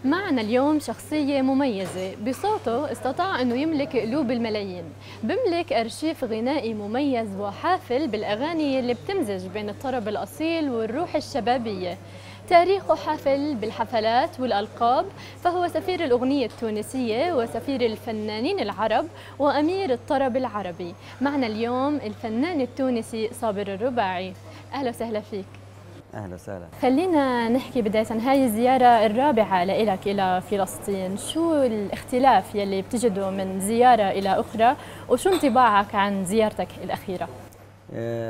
معنا اليوم شخصية مميزة بصوته استطاع أنه يملك قلوب الملايين. بملك أرشيف غنائي مميز وحافل بالأغاني اللي بتمزج بين الطرب الأصيل والروح الشبابية. تاريخه حافل بالحفلات والألقاب، فهو سفير الأغنية التونسية وسفير الفنانين العرب وأمير الطرب العربي. معنا اليوم الفنان التونسي صابر الرباعي. أهلا وسهلا فيك. اهلا وسهلا. خلينا نحكي بداية، هاي الزيارة الرابعة لإلك إلى فلسطين، شو الاختلاف يلي بتجده من زيارة إلى أخرى، وشو انطباعك عن زيارتك الأخيرة؟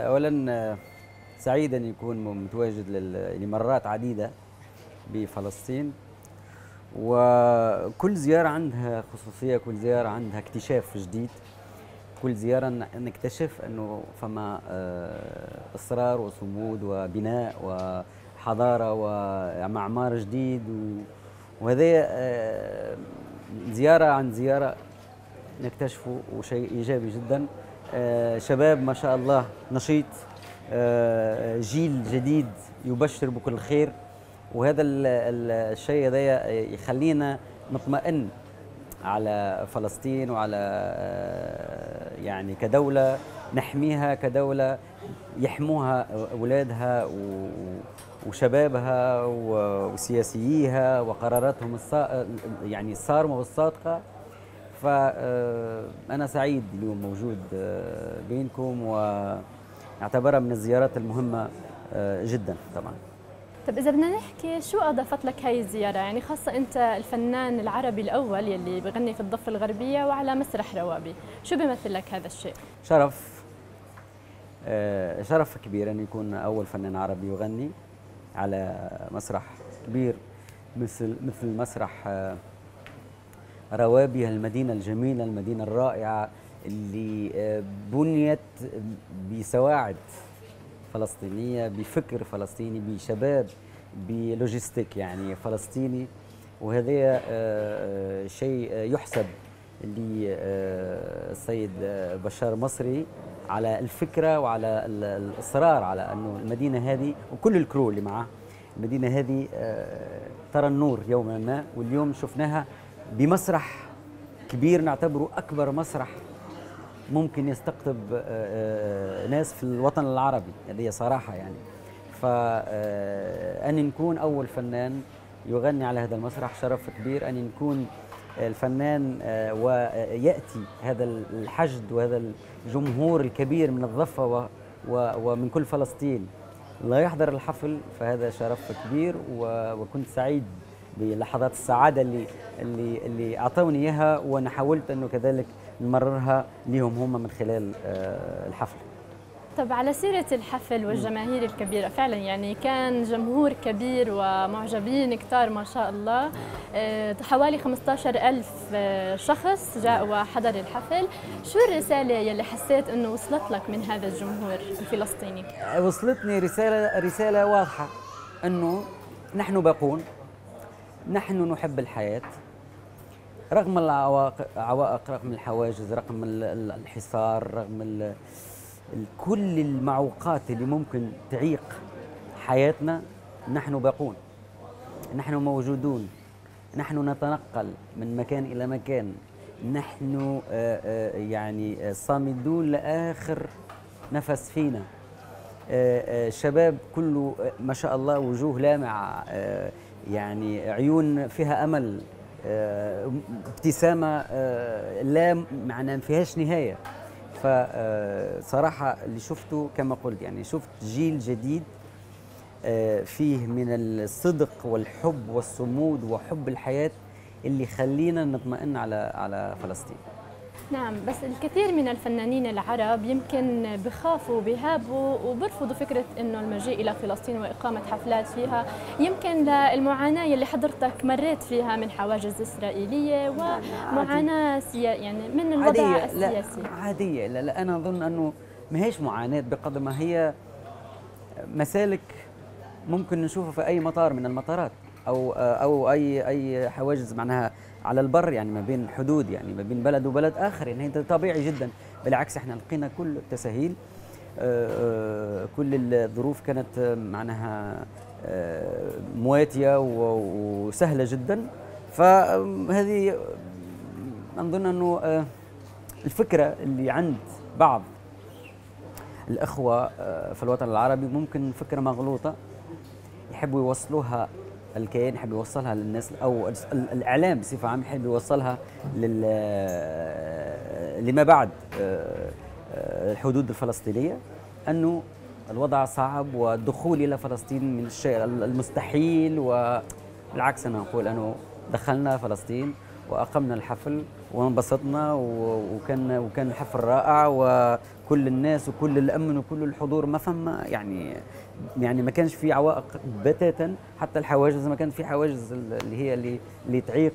اولا سعيد ان يكون متواجد لمرات عديدة بفلسطين، وكل زيارة عندها خصوصية، كل زيارة عندها اكتشاف جديد، كل زيارة نكتشف أنه فما إصرار وصمود وبناء وحضارة ومعمار جديد، وهذا زيارة عن زيارة نكتشفه، وشيء إيجابي جدا. شباب ما شاء الله نشيط، جيل جديد يبشر بكل خير، وهذا الشيء هذا يخلينا نطمئن على فلسطين، وعلى يعني كدولة نحميها، كدولة يحموها أولادها وشبابها وسياسييها وقراراتهم يعني الصارمة والصادقة. فأنا سعيد اليوم موجود بينكم، واعتبرها من الزيارات المهمة جدا طبعا. طب إذا بدنا نحكي شو أضافت لك هاي الزيارة، يعني خاصة أنت الفنان العربي الأول يلي بغني في الضفة الغربية وعلى مسرح روابي، شو بيمثل لك هذا الشيء؟ شرف كبير أن يكون أول فنان عربي يغني على مسرح كبير مثل مسرح روابي، المدينة الجميلة، المدينة الرائعة اللي بنيت بسواعد فلسطينية، بفكر فلسطيني، بشباب، بلوجيستيك يعني فلسطيني. وهذا شيء يحسب للسيد بشار مصري على الفكرة وعلى الإصرار على أنه المدينة هذه وكل الكرو اللي معه، المدينة هذه ترى النور يوما ما، واليوم شفناها بمسرح كبير نعتبره أكبر مسرح ممكن يستقطب ناس في الوطن العربي، هذه صراحة يعني. فأن نكون أول فنان يغني على هذا المسرح شرف كبير، أن نكون الفنان ويأتي هذا الحشد وهذا الجمهور الكبير من الضفة ومن كل فلسطين لا يحضر الحفل، فهذا شرف كبير. وكنت سعيد بلحظات السعادة اللي أعطوني إياها، وأنا حاولت أنه كذلك نمررها لهم هم من خلال الحفل. طب على سيرة الحفل والجماهير الكبيرة، فعلا يعني كان جمهور كبير ومعجبين كتار ما شاء الله، حوالي 15,000 شخص جاء وحضر الحفل. شو الرسالة يلي حسيت أنه وصلت لك من هذا الجمهور الفلسطيني؟ وصلتني رسالة واضحة، أنه نحن باقون، نحن نحب الحياة رغم العوائق، رغم الحواجز، رغم الحصار، رغم كل المعوقات اللي ممكن تعيق حياتنا. نحن باقون، نحن موجودون، نحن نتنقل من مكان إلى مكان، نحن يعني صامدون لآخر نفس فينا. شباب كله ما شاء الله، وجوه لامعة، يعني عيون فيها أمل، ابتسامة لا معنى ما فيهاش نهاية. فصراحة اللي شفته كما قلت، يعني شفت جيل جديد فيه من الصدق والحب والصمود وحب الحياة اللي خلينا نطمئن على فلسطين. نعم، بس الكثير من الفنانين العرب يمكن بخافوا بهابوا وبرفضوا فكرة إنه المجيء إلى فلسطين وإقامة حفلات فيها، يمكن للمعاناة اللي حضرتك مريت فيها من حواجز إسرائيلية ومعاناة يعني من الوضع السياسي. عادية. لا أنا أظن أنه ما هيش معاناة بقدر ما هي مسالك ممكن نشوفها في أي مطار من المطارات، أو أي حواجز معناها على البر، يعني ما بين حدود، يعني ما بين بلد وبلد آخر، يعني هذا طبيعي جدا. بالعكس احنا لقينا كل التسهيل، كل الظروف كانت معناها مواتيه وسهله جدا. فهذه اظن انه الفكره اللي عند بعض الاخوه في الوطن العربي ممكن فكره مغلوطه، يحبوا يوصلوها، الكيان يحب يوصلها للناس، او الاعلام بصفه عامه يحب يوصلها لما بعد الحدود الفلسطينيه، انه الوضع صعب والدخول الى فلسطين من الشيء المستحيل. وبالعكس انا اقول انه دخلنا فلسطين واقمنا الحفل وانبسطنا، وكان الحفل رائع، وكل الناس وكل الامن وكل الحضور ما فهم يعني ما كانش في عوائق بتاتا، حتى الحواجز ما كان في حواجز اللي تعيق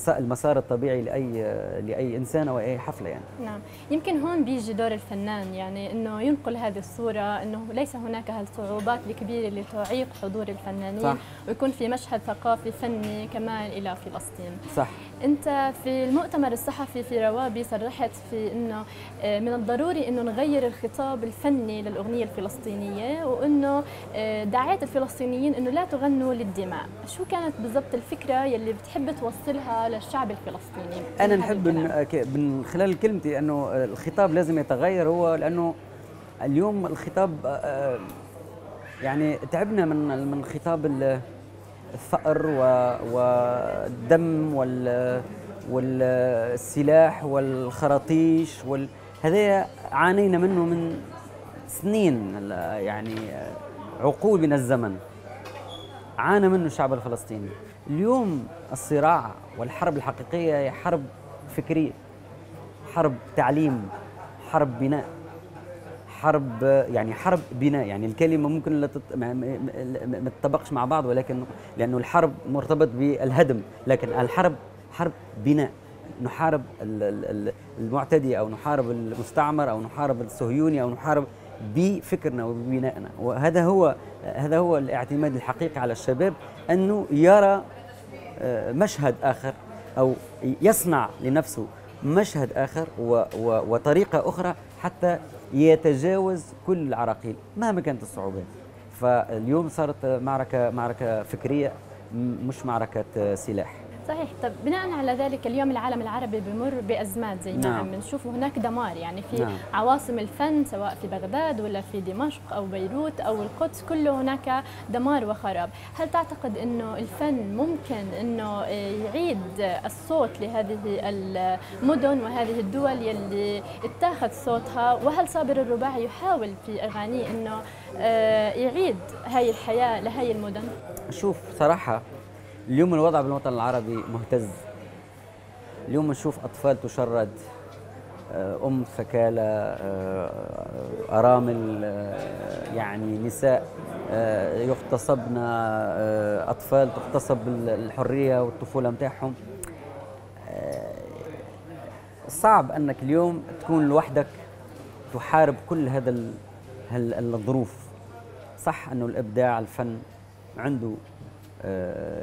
المسار الطبيعي لاي انسان او اي حفله يعني. نعم، يمكن هون بيجي دور الفنان، يعني انه ينقل هذه الصوره، انه ليس هناك هالصعوبات الكبيره اللي تعيق حضور الفنانين. صح. ويكون في مشهد ثقافي فني كمان الى فلسطين. صح. انت في المؤتمر الصحفي في روابي صرحت في انه من الضروري انه نغير الخطاب الفني للاغنيه الفلسطينيه، وانه دعيت الفلسطينيين انه لا تغنوا للدماء. شو كانت بالضبط الفكره يلي بتحب توصلها للشعب الفلسطيني؟ انا نحب من خلال كلمتي انه الخطاب لازم يتغير، هو لانه اليوم الخطاب يعني تعبنا من خطاب الثأر والدم والسلاح والخراطيش هذا عانينا منه من سنين، يعني عقود من الزمن عانى منه الشعب الفلسطيني. اليوم الصراع والحرب الحقيقية هي حرب فكرية، حرب تعليم، حرب بناء، حرب بناء. يعني الكلمة ممكن ما تطبقش مع بعض، ولكن لأنه الحرب مرتبط بالهدم، لكن الحرب حرب بناء. نحارب المعتدي أو نحارب المستعمر أو نحارب الصهيوني أو نحارب بفكرنا وببنائنا. وهذا هو الاعتماد الحقيقي على الشباب، أنه يرى مشهد آخر أو يصنع لنفسه مشهد آخر وطريقة أخرى حتى يتجاوز كل العراقيل مهما كانت الصعوبات. فاليوم صارت معركة فكرية مش معركة سلاح. صحيح. طب بناء على ذلك اليوم العالم العربي بمر بأزمات زي ما عم بنشوف هناك دمار، يعني في عواصم الفن سواء في بغداد ولا في دمشق أو بيروت أو القدس، كله هناك دمار وخراب. هل تعتقد أنه الفن ممكن أنه يعيد الصوت لهذه المدن وهذه الدول يلي اتاخذ صوتها؟ وهل صابر الرباعي يحاول في أغانيه أنه يعيد هاي الحياة لهي المدن؟ شوف صراحة اليوم الوضع بالوطن العربي مهتز. اليوم نشوف أطفال تشرد، ثكالى، أرامل، يعني نساء يغتصبن، أطفال تغتصب الحرية والطفولة متاعهم. صعب أنك اليوم تكون لوحدك تحارب كل هذا الظروف. صح أنه الإبداع الفن عنده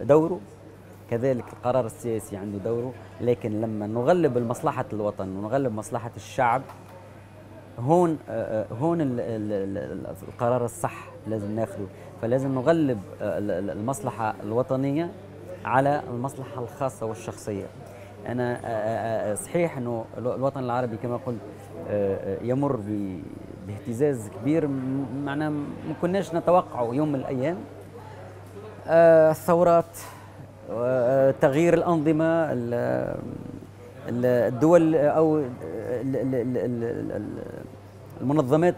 دوره، كذلك القرار السياسي عنده دوره، لكن لما نغلب مصلحة الوطن ونغلب مصلحة الشعب، هون القرار الصح لازم ناخده. فلازم نغلب المصلحة الوطنية على المصلحة الخاصة والشخصية. أنا صحيح أنه الوطن العربي كما قلت يمر باهتزاز كبير، معناه ما كناش نتوقعه يوم من الأيام. الثورات، تغيير الأنظمة، الدول أو المنظمات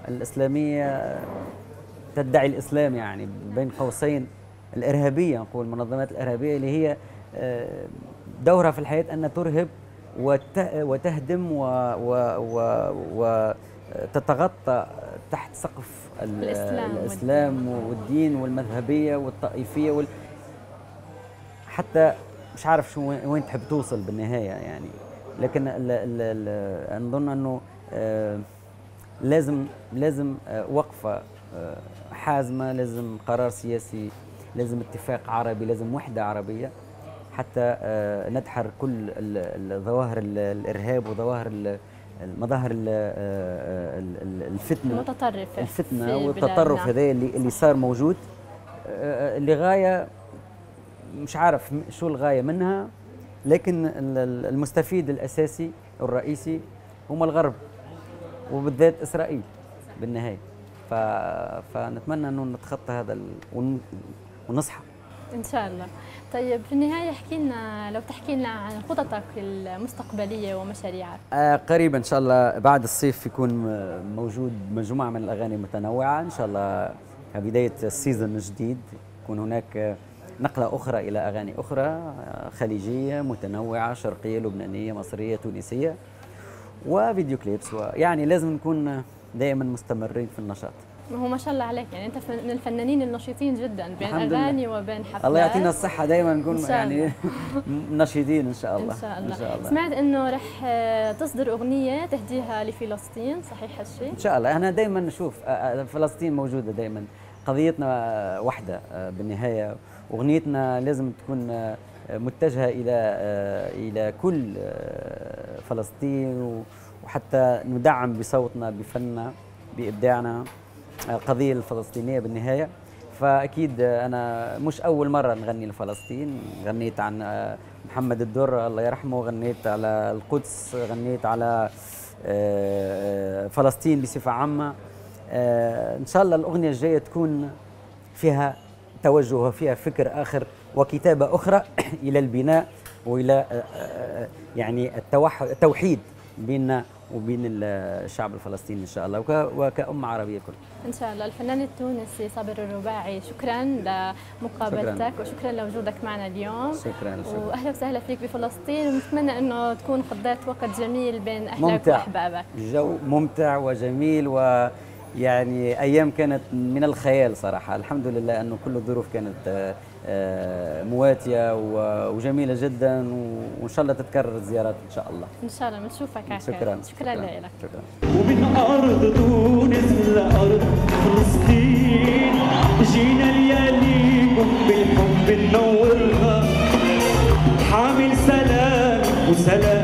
الإسلامية تدعي الإسلام، يعني بين قوسين الإرهابية، نقول المنظمات الإرهابية اللي هي دورها في الحياة أن ترهب وتهدم وتتغطى تحت سقف الإسلام والدين والمذهبية والطائفية حتى مش عارف شو وين تحب توصل بالنهاية يعني. لكن نظن أنه لازم وقفة حازمة، لازم قرار سياسي، لازم اتفاق عربي، لازم وحدة عربية حتى ندحر كل ظواهر الإرهاب وظواهر المظاهر الفتنة المتطرفة، الفتنة والتطرف هذا اللي صار موجود. لغاية مش عارف شو الغاية منها، لكن المستفيد الأساسي والرئيسي هم الغرب، وبالذات إسرائيل بالنهاية. فنتمنى أنه نتخطى هذا ونصحى إن شاء الله. طيب في النهاية احكي لنا، لو تحكي لنا عن خططك المستقبلية ومشاريعك. قريبا إن شاء الله بعد الصيف يكون موجود مجموعة من الأغاني المتنوعة إن شاء الله. كبداية السيزون الجديد يكون هناك نقلة أخرى إلى أغاني أخرى خليجية متنوعة، شرقية، لبنانية، مصرية، تونسية، وفيديو كليبس. ويعني لازم نكون دائما مستمرين في النشاط. هو ما شاء الله عليك، يعني انت من الفنانين النشيطين جدا بين اغاني وبين حفلات. الله يعطينا الصحه، دائما نكون يعني نشيطين ان شاء الله. ان شاء الله. إن شاء الله. سمعت انه رح تصدر اغنيه تهديها لفلسطين، صحيح هالشيء؟ ان شاء الله. انا دائما نشوف فلسطين موجوده دائما، قضيتنا واحده بالنهايه، اغنيتنا لازم تكون متجهه الى كل فلسطين، وحتى ندعم بصوتنا بفننا بإبداعنا القضية الفلسطينية بالنهاية. فأكيد أنا مش أول مرة نغني لفلسطين، غنيت عن محمد الدر الله يرحمه، غنيت على القدس، غنيت على فلسطين بصفة عامة. إن شاء الله الأغنية الجاية تكون فيها توجه وفيها فكر آخر وكتابة أخرى إلى البناء وإلى يعني التوحيد بيننا وبين الشعب الفلسطيني إن شاء الله وكأمة عربية كلها. إن شاء الله. الفنان التونسي صابر الرباعي، شكرا لمقابلتك وشكرا لوجودك معنا اليوم. شكرا. وأهلا وسهلا فيك بفلسطين، ونتمنى أنه تكون قضيت وقت جميل بين أهلك وأحبابك. جو ممتع وجميل، ويعني أيام كانت من الخيال صراحة. الحمد لله أنه كل الظروف كانت مواتية وجميلة جدا، وإن شاء الله تتكرر الزيارات إن شاء الله. إن شاء الله بنشوفك على خير. شكرا لك. شكرا. ومن أرض تونس لأرض فلسطين جينا لياليكم بالحب ننورها، حامل سلام وسلام